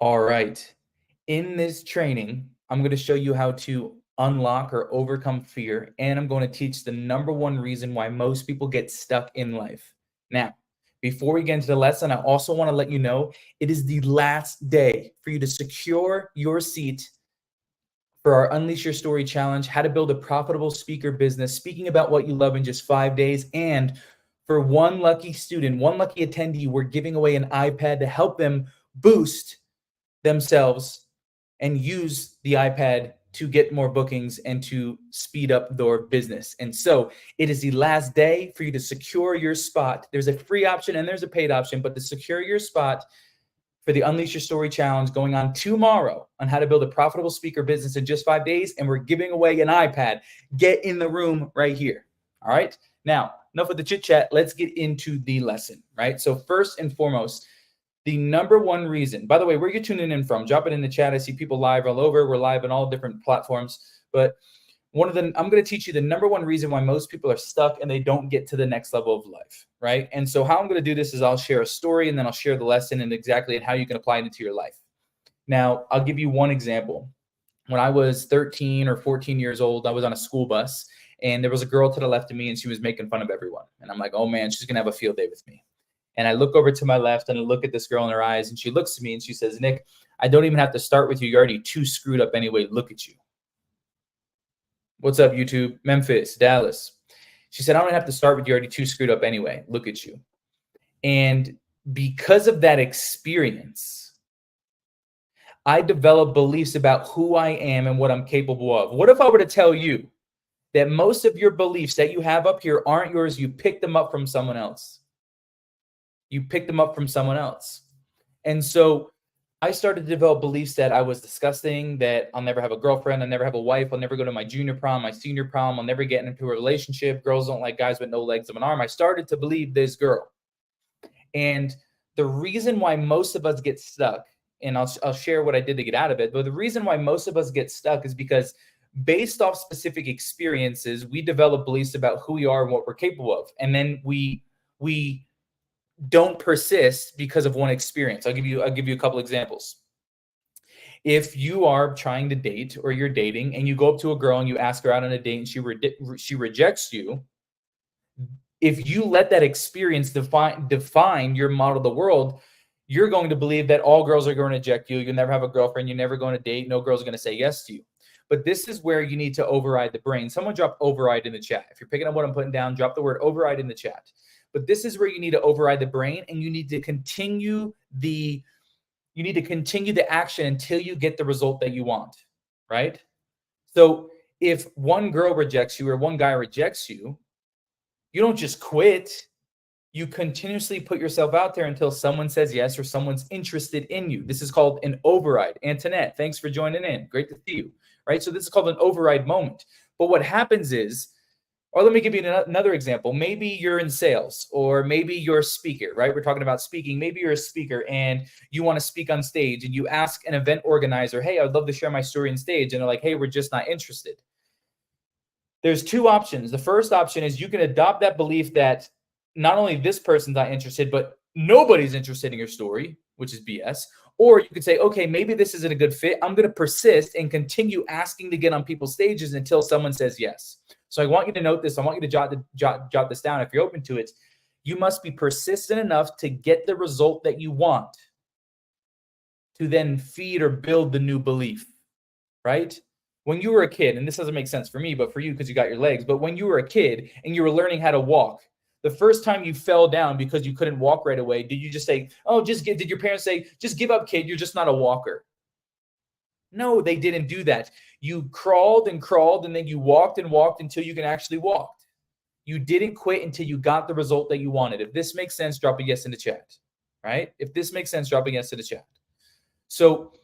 All right. In this training, I'm going to show you how to unlock or overcome fear, and I'm going to teach the number one reason why most people get stuck in life. Now, before we get into the lesson, I also want to let you know it is the last day for you to secure your seat for our Unleash Your Story Challenge, how to build a profitable speaker business, speaking about what you love in just 5 days. And for one lucky student, one lucky attendee, we're giving away an iPad to help them boost themselves and use the iPad to get more bookings and to speed up their business. And so it is the last day for you to secure your spot. There's a free option and there's a paid option, but to secure your spot for the Unleash Your Story Challenge going on tomorrow on how to build a profitable speaker business in just 5 days. And we're giving away an iPad. Get in the room right here. All right. Now, enough with the chit chat. Let's get into the lesson, right? So first and foremost, the number one reason, by the way, where you're tuning in from, drop it in the chat. I see people live all over. We're live on all different platforms. But I'm going to teach you the number one reason why most people are stuck and they don't get to the next level of life, right? And so how I'm going to do this is I'll share a story and then I'll share the lesson and exactly how you can apply it into your life. Now, I'll give you one example. When I was 13 or 14 years old, I was on a school bus and there was a girl to the left of me and she was making fun of everyone. And I'm like, oh man, she's going to have a field day with me. And I look over to my left and I look at this girl in her eyes and she looks at me and she says, Nick, I don't even have to start with you. You're already too screwed up anyway. Look at you. What's up, YouTube? Memphis, Dallas. She said, I don't have to start with you. You're already too screwed up anyway. Look at you. And because of that experience, I developed beliefs about who I am and what I'm capable of. What if I were to tell you that most of your beliefs that you have up here aren't yours? You picked them up from someone else. You picked them up from someone else. And so I started to develop beliefs that I was disgusting, that I'll never have a girlfriend, I'll never have a wife, I'll never go to my junior prom, my senior prom, I'll never get into a relationship, girls don't like guys with no legs of an arm. I started to believe this girl. And the reason why most of us get stuck, and I'll share what I did to get out of it, but the reason why most of us get stuck is because based off specific experiences, we develop beliefs about who we are and what we're capable of. And then we don't persist because of one experience. I'll give you a couple examples. If you are trying to date or you're dating and you go up to a girl and you ask her out on a date and she rejects you, if you let that experience define your model of the world, you're going to believe that all girls are going to reject you. You'll never have a girlfriend. You're never going to date. No girl's going to say yes to you. But this is where you need to override the brain. Someone drop override in the chat. If you're picking up what I'm putting down, drop the word override in the chat. But this is where you need to override the brain and you need to continue the action until you get the result that you want, right? So if one girl rejects you or one guy rejects you, you don't just quit. You continuously put yourself out there until someone says yes or someone's interested in you. This is called an override. Antoinette, thanks for joining in. Great to see you, right? So this is called an override moment. But what happens is, or let me give you another example. Maybe you're in sales or maybe you're a speaker, right? We're talking about speaking. Maybe you're a speaker and you want to speak on stage and you ask an event organizer, hey, I'd love to share my story on stage. And they're like, hey, we're just not interested. There's two options. The first option is you can adopt that belief that not only this person's not interested, but nobody's interested in your story, which is BS. Or you could say, okay, maybe this isn't a good fit. I'm going to persist and continue asking to get on people's stages until someone says yes. So I want you to note this. I want you to jot this down if you're open to it. You must be persistent enough to get the result that you want to then feed or build the new belief, right? When you were a kid, and this doesn't make sense for me, but for you because you got your legs, but when you were a kid and you were learning how to walk, the first time you fell down because you couldn't walk right away, did you just say, oh, did your parents say, just give up, kid, you're just not a walker? No, they didn't do that. You crawled and crawled, and then you walked and walked until you can actually walk. You didn't quit until you got the result that you wanted. If this makes sense, drop a yes in the chat, right? If this makes sense, drop a yes in the chat. So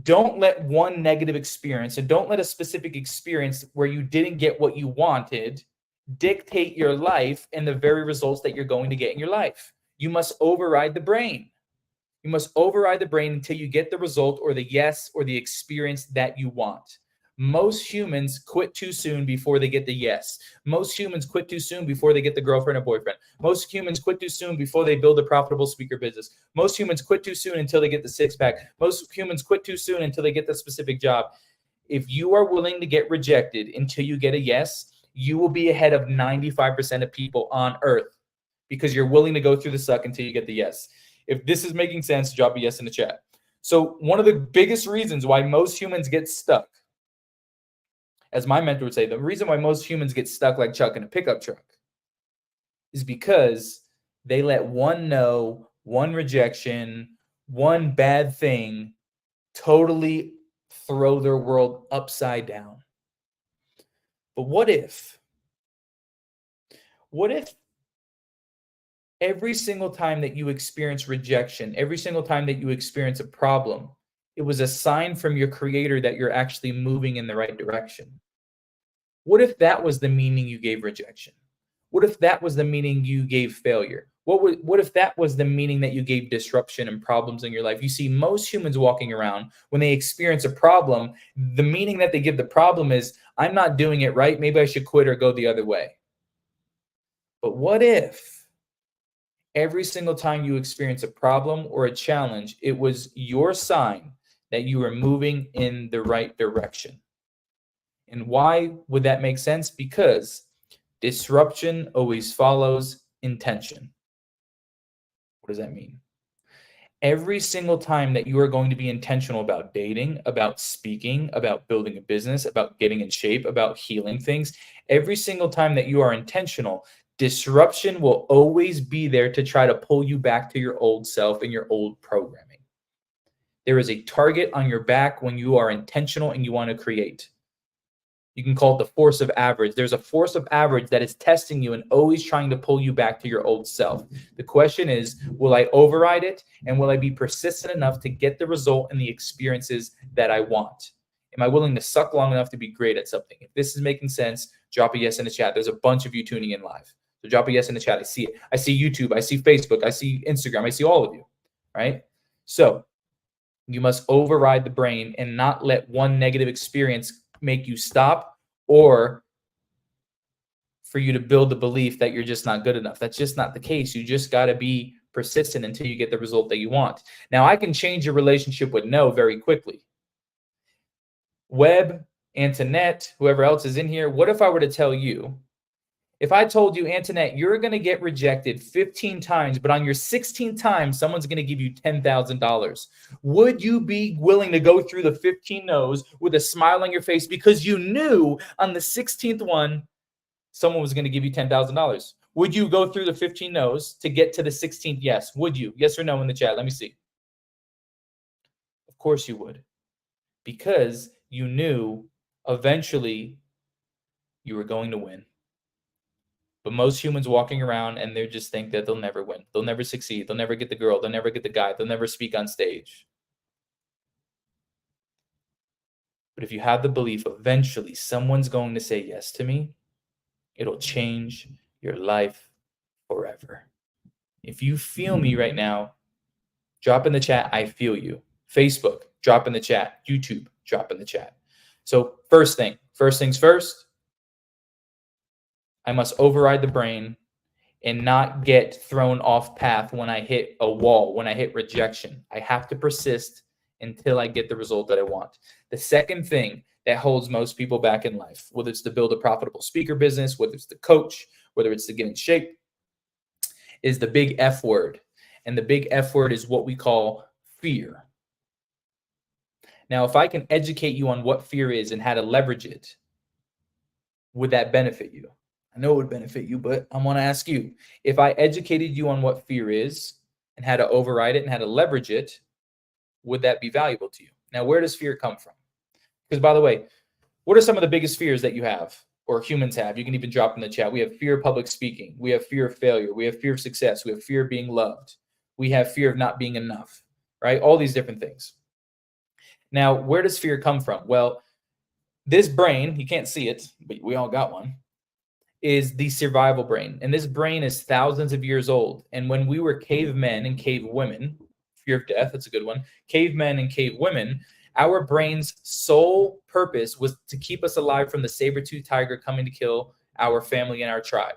don't let one negative experience and don't let a specific experience where you didn't get what you wanted dictate your life and the very results that you're going to get in your life. You must override the brain. You must override the brain until you get the result or the yes or the experience that you want. Most humans quit too soon before they get the yes. Most humans quit too soon before they get the girlfriend or boyfriend. Most humans quit too soon before they build a profitable speaker business. Most humans quit too soon until they get the six pack. Most humans quit too soon until they get the specific job. If you are willing to get rejected until you get a yes, you will be ahead of 95% of people on earth because you're willing to go through the suck until you get the yes. If this is making sense, drop a yes in the chat. So one of the biggest reasons why most humans get stuck, as my mentor would say, the reason why most humans get stuck like Chuck in a pickup truck is because they let one no, one rejection, one bad thing totally throw their world upside down. But what if every single time that you experience rejection, every single time that you experience a problem, it was a sign from your creator that you're actually moving in the right direction? What if that was the meaning you gave rejection? What if that was the meaning you gave failure? What if that was the meaning that you gave disruption and problems in your life? You see, most humans walking around, when they experience a problem, the meaning that they give the problem is, I'm not doing it right. Maybe I should quit or go the other way. But what if every single time you experience a problem or a challenge, it was your sign that you were moving in the right direction? And why would that make sense? Because disruption always follows intention. What does that mean? Every single time that you are going to be intentional about dating, about speaking, about building a business, about getting in shape, about healing things, every single time that you are intentional, disruption will always be there to try to pull you back to your old self and your old programming. There is a target on your back when you are intentional and you want to create. You can call it the force of average. There's a force of average that is testing you and always trying to pull you back to your old self. The question is, will I override it? And will I be persistent enough to get the result and the experiences that I want? Am I willing to suck long enough to be great at something? If this is making sense, drop a yes in the chat. There's a bunch of you tuning in live. So drop a yes in the chat. I see it. I see YouTube. I see Facebook. I see Instagram. I see all of you, right? So you must override the brain and not let one negative experience make you stop, or for you to build the belief that you're just not good enough. That's just not the case. You just got to be persistent until you get the result that you want. Now, I can change your relationship with no very quickly. Webb, Antoinette, whoever else is in here, what if I were to tell you, if I told you, Antoinette, you're going to get rejected 15 times, but on your 16th time, someone's going to give you $10,000. Would you be willing to go through the 15 no's with a smile on your face because you knew on the 16th one, someone was going to give you $10,000? Would you go through the 15 no's to get to the 16th yes? Would you? Yes or no in the chat? Let me see. Of course you would, because you knew eventually you were going to win. But most humans walking around and they just think that they'll never win. They'll never succeed. They'll never get the girl. They'll never get the guy. They'll never speak on stage. But if you have the belief eventually someone's going to say yes to me, it'll change your life forever. If you feel me right now, drop in the chat, I feel you. Facebook, drop in the chat. YouTube, drop in the chat. So first things first, I must override the brain and not get thrown off path when I hit a wall, when I hit rejection. I have to persist until I get the result that I want. The second thing that holds most people back in life, whether it's to build a profitable speaker business, whether it's to coach, whether it's to get in shape, is the big F word. And the big F word is what we call fear. Now, if I can educate you on what fear is and how to leverage it, would that benefit you? I know it would benefit you, but I want to ask you, if I educated you on what fear is and how to override it and how to leverage it, would that be valuable to you? Now, where does fear come from? Because, by the way, what are some of the biggest fears that you have or humans have? You can even drop in the chat. We have fear of public speaking. We have fear of failure. We have fear of success. We have fear of being loved. We have fear of not being enough, right? All these different things. Now, where does fear come from? Well, this brain, you can't see it, but we all got one, is the survival brain. And this brain is thousands of years old. And when we were cavemen and cave women, fear of death, that's a good one, cavemen and cave women, Our brain's sole purpose was to keep us alive from the saber-toothed tiger coming to kill our family and our tribe.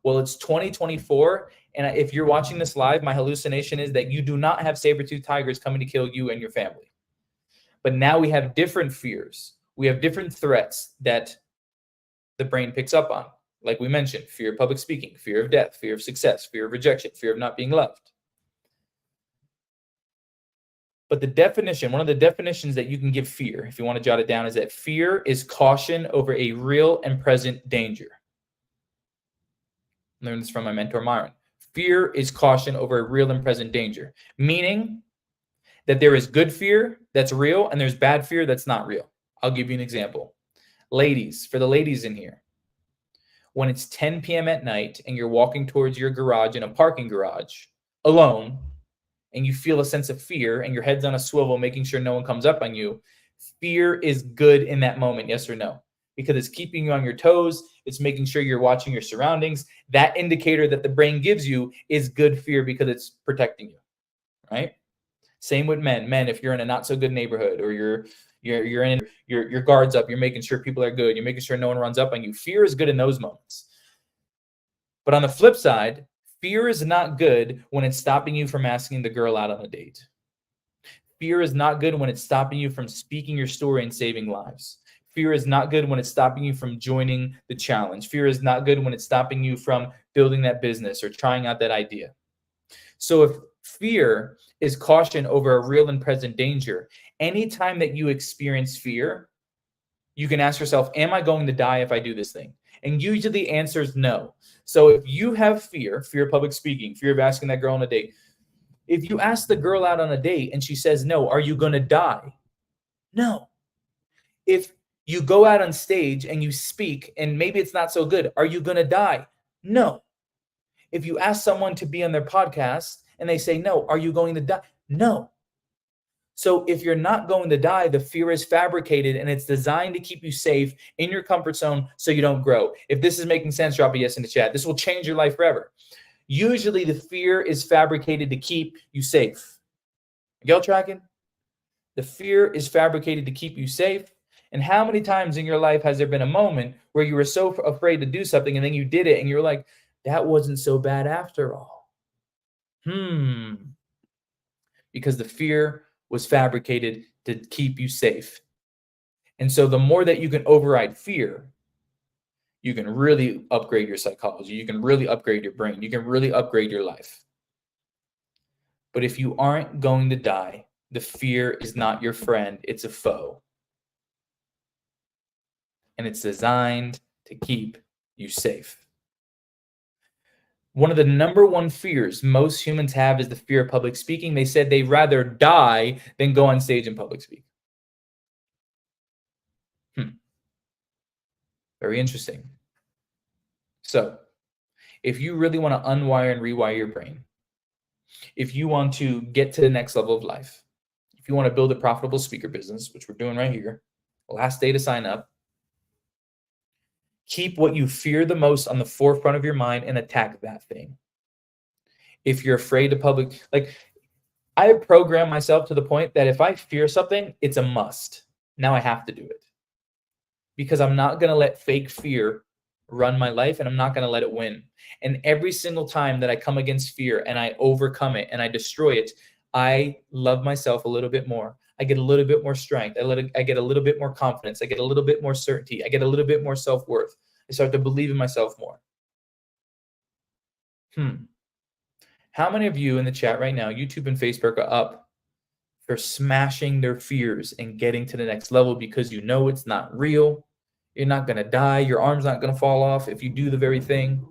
Well, it's 2024, and if you're watching this live, my hallucination is that you do not have saber-toothed tigers coming to kill you and your family. But now we have different fears. We have different threats that the brain picks up on. Like we mentioned, fear of public speaking, fear of death, fear of success, fear of rejection, fear of not being loved. But the definition, one of the definitions that you can give fear, if you want to jot it down, is that fear is caution over a real and present danger. I learned this from my mentor, Myron. Fear is caution over a real and present danger, meaning that there is good fear that's real and there's bad fear that's not real. I'll give you an example. Ladies, for the ladies in here, when it's 10 p.m. at night and you're walking towards your garage in a parking garage alone, and you feel a sense of fear and your head's on a swivel, making sure no one comes up on you, fear is good in that moment, yes or no? Because it's keeping you on your toes. It's making sure you're watching your surroundings. That indicator that the brain gives you is good fear because it's protecting you, right? Same with men. Men, if you're in a not so good neighborhood or you're in your guards up, you're making sure people are good, you're making sure no one runs up on you. Fear is good in those moments. But on the flip side, fear is not good when it's stopping you from asking the girl out on a date. Fear is not good when it's stopping you from speaking your story and saving lives. Fear is not good when it's stopping you from joining the challenge. Fear is not good when it's stopping you from building that business or trying out that idea. So if fear is caution over a real and present danger, anytime that you experience fear, you can ask yourself, am I going to die if I do this thing? And usually the answer is no. So if you have fear of public speaking, fear of asking that girl on a date, if you ask the girl out on a date and she says no, are you going to die? No. If you go out on stage and you speak and maybe it's not so good, are you going to die? No. If you ask someone to be on their podcast and they say no, are you going to die? No. So if you're not going to die, the fear is fabricated and it's designed to keep you safe in your comfort zone so you don't grow. If this is making sense, drop a yes in the chat. This will change your life forever. Usually the fear is fabricated to keep you safe. Y'all tracking? The fear is fabricated to keep you safe. And how many times in your life has there been a moment where you were so afraid to do something and then you did it and you're like, that wasn't so bad after all? Because the fear was fabricated to keep you safe. And so the more that you can override fear, you can really upgrade your psychology. You can really upgrade your brain. You can really upgrade your life. But if you aren't going to die, the fear is not your friend. It's a foe. And it's designed to keep you safe. One of the number one fears most humans have is the fear of public speaking. They said they'd rather die than go on stage and public speak. Very interesting. So if you really want to unwire and rewire your brain, if you want to get to the next level of life, if you want to build a profitable speaker business, which we're doing right here, last day to sign up, keep what you fear the most on the forefront of your mind and attack that thing. If you're afraid of public, like I program myself to the point that if I fear something, it's a must. Now I have to do it because I'm not going to let fake fear run my life and I'm not going to let it win. And every single time that I come against fear and I overcome it and I destroy it, I love myself a little bit more. I get a little bit more strength. I get a little bit more confidence. I get a little bit more certainty. I get a little bit more self-worth. I start to believe in myself more. How many of you in the chat right now, YouTube and Facebook, are up for smashing their fears and getting to the next level because you know it's not real? You're not going to die. Your arm's not going to fall off if you do the very thing.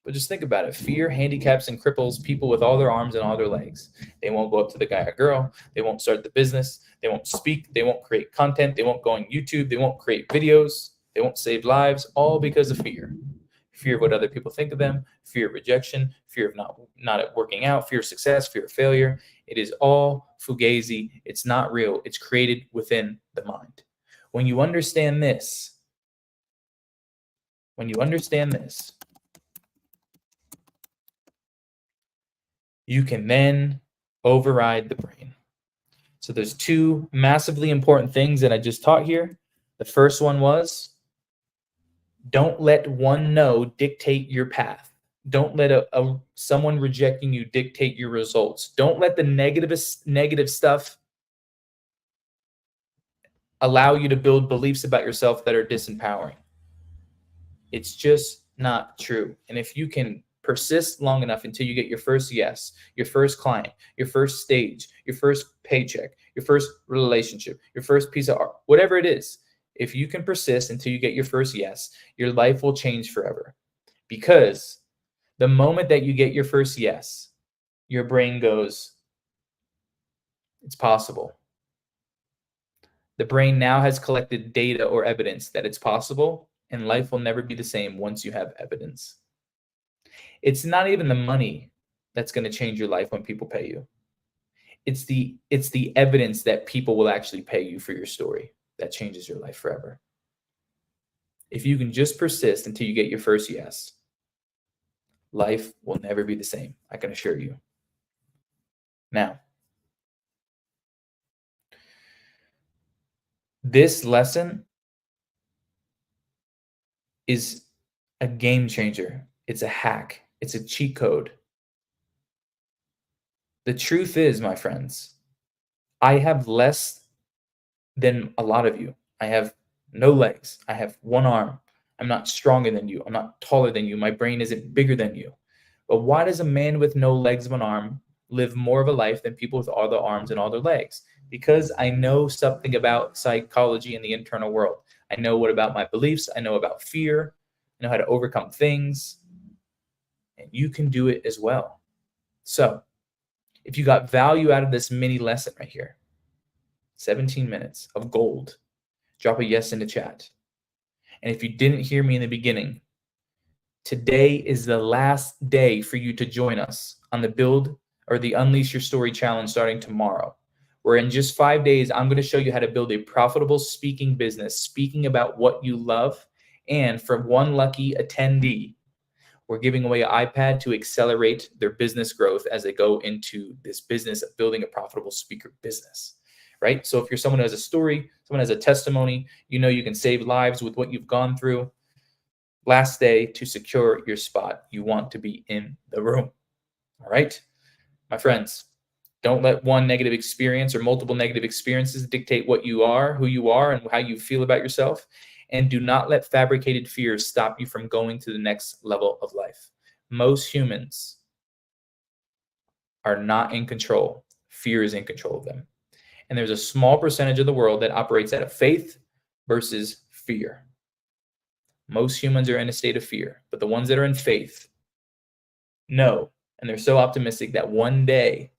But just think about it. Fear handicaps and cripples people with all their arms and all their legs. They won't go up to the guy or girl. They won't start the business. They won't speak. They won't create content. They won't go on YouTube. They won't create videos. They won't save lives, all because of fear. Fear of what other people think of them, fear of rejection, fear of not working out, fear of success, fear of failure. It is all fugazi. It's not real. It's created within the mind. When you understand this, you can then override the brain. So there's two massively important things that I just taught here. The first one was, don't let one no dictate your path. Don't let someone rejecting you dictate your results. Don't let the negative stuff allow you to build beliefs about yourself that are disempowering. It's just not true. And if you can persist long enough until you get your first yes, your first client, your first stage, your first paycheck, your first relationship, your first piece of art, whatever it is, if you can persist until you get your first yes, your life will change forever. Because the moment that you get your first yes, your brain goes, it's possible. The brain now has collected data or evidence that it's possible, and life will never be the same once you have evidence. It's not even the money that's going to change your life when people pay you. It's the evidence that people will actually pay you for your story that changes your life forever. If you can just persist until you get your first yes, life will never be the same, I can assure you. Now, this lesson is a game changer. It's a hack. It's a cheat code. The truth is, my friends, I have less than a lot of you. I have no legs. I have one arm. I'm not stronger than you. I'm not taller than you. My brain isn't bigger than you. But why does a man with no legs and one arm live more of a life than people with all their arms and all their legs? Because I know something about psychology and the internal world. I know what about my beliefs. I know about fear. I know how to overcome things. And you can do it as well. So if you got value out of this mini lesson right here, 17 minutes of gold, drop a yes in the chat. And if you didn't hear me in the beginning, today is the last day for you to join us on the Build or the Unleash Your Story Challenge starting tomorrow, where in just 5 days, I'm going to show you how to build a profitable speaking business, speaking about what you love. And for one lucky attendee, we're giving away an iPad to accelerate their business growth as they go into this business of building a profitable speaker business, right? So if you're someone who has a story, someone has a testimony, you know you can save lives with what you've gone through. Last day to secure your spot. You want to be in the room, all right? My friends, don't let one negative experience or multiple negative experiences dictate what you are, who you are, and how you feel about yourself. And do not let fabricated fears stop you from going to the next level of life. Most humans are not in control. Fear is in control of them. And there's a small percentage of the world that operates out of faith versus fear. Most humans are in a state of fear, but the ones that are in faith know, and they're so optimistic that one day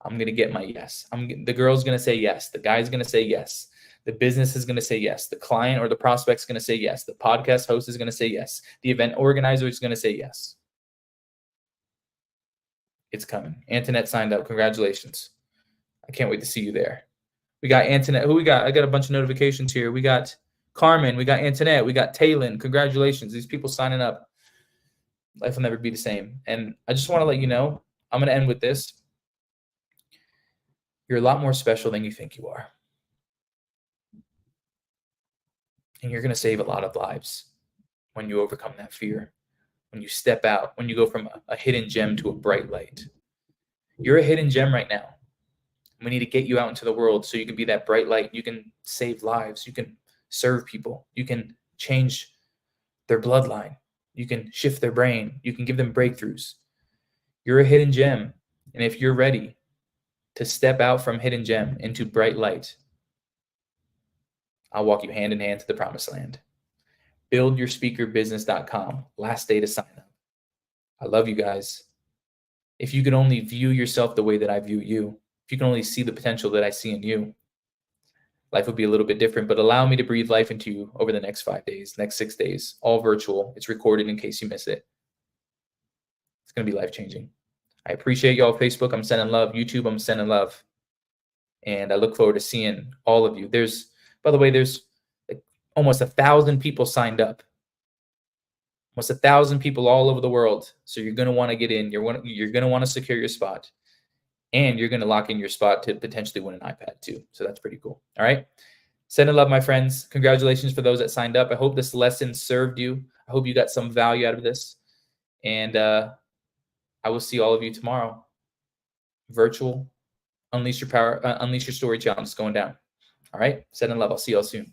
I'm going to get my yes. The girl's going to say yes. The guy's going to say yes. The business is going to say yes. The client or the prospect's going to say yes. The podcast host is going to say yes. The event organizer is going to say yes. It's coming. Antoinette signed up. Congratulations. I can't wait to see you there. We got Antoinette. Who we got? I got a bunch of notifications here. We got Carmen. We got Antoinette. We got Taylin. Congratulations. These people signing up. Life will never be the same. And I just want to let you know, I'm going to end with this. You're a lot more special than you think you are. And you're going to save a lot of lives when you overcome that fear, when you step out, when you go from a hidden gem to a bright light. You're a hidden gem right now. We need to get you out into the world so you can be that bright light. You can save lives. You can serve people. You can change their bloodline. You can shift their brain. You can give them breakthroughs. You're a hidden gem. And if you're ready to step out from hidden gem into bright light, I'll walk you hand in hand to the promised land. BuildYourSpeakerBusiness.com. Last day to sign up. I love you guys. If you could only view yourself the way that I view you, if you can only see the potential that I see in you, life would be a little bit different. But allow me to breathe life into you over the next 5 days, next 6 days, all virtual. It's recorded in case you miss it. It's going to be life-changing. I appreciate y'all. Facebook, I'm sending love. YouTube, I'm sending love. And I look forward to seeing all of you. By the way, there's like almost 1,000 people signed up. Almost 1,000 people all over the world. So you're going to want to get in. You're going to want to secure your spot. and you're going to lock in your spot to potentially win an iPad too. So that's pretty cool. All right. Send in love, my friends. Congratulations for those that signed up. I hope this lesson served you. I hope you got some value out of this. And I will see all of you tomorrow. Virtual Unleash Your Power, Unleash Your Story challenge is going down. All right. Send in love. I'll see you all soon.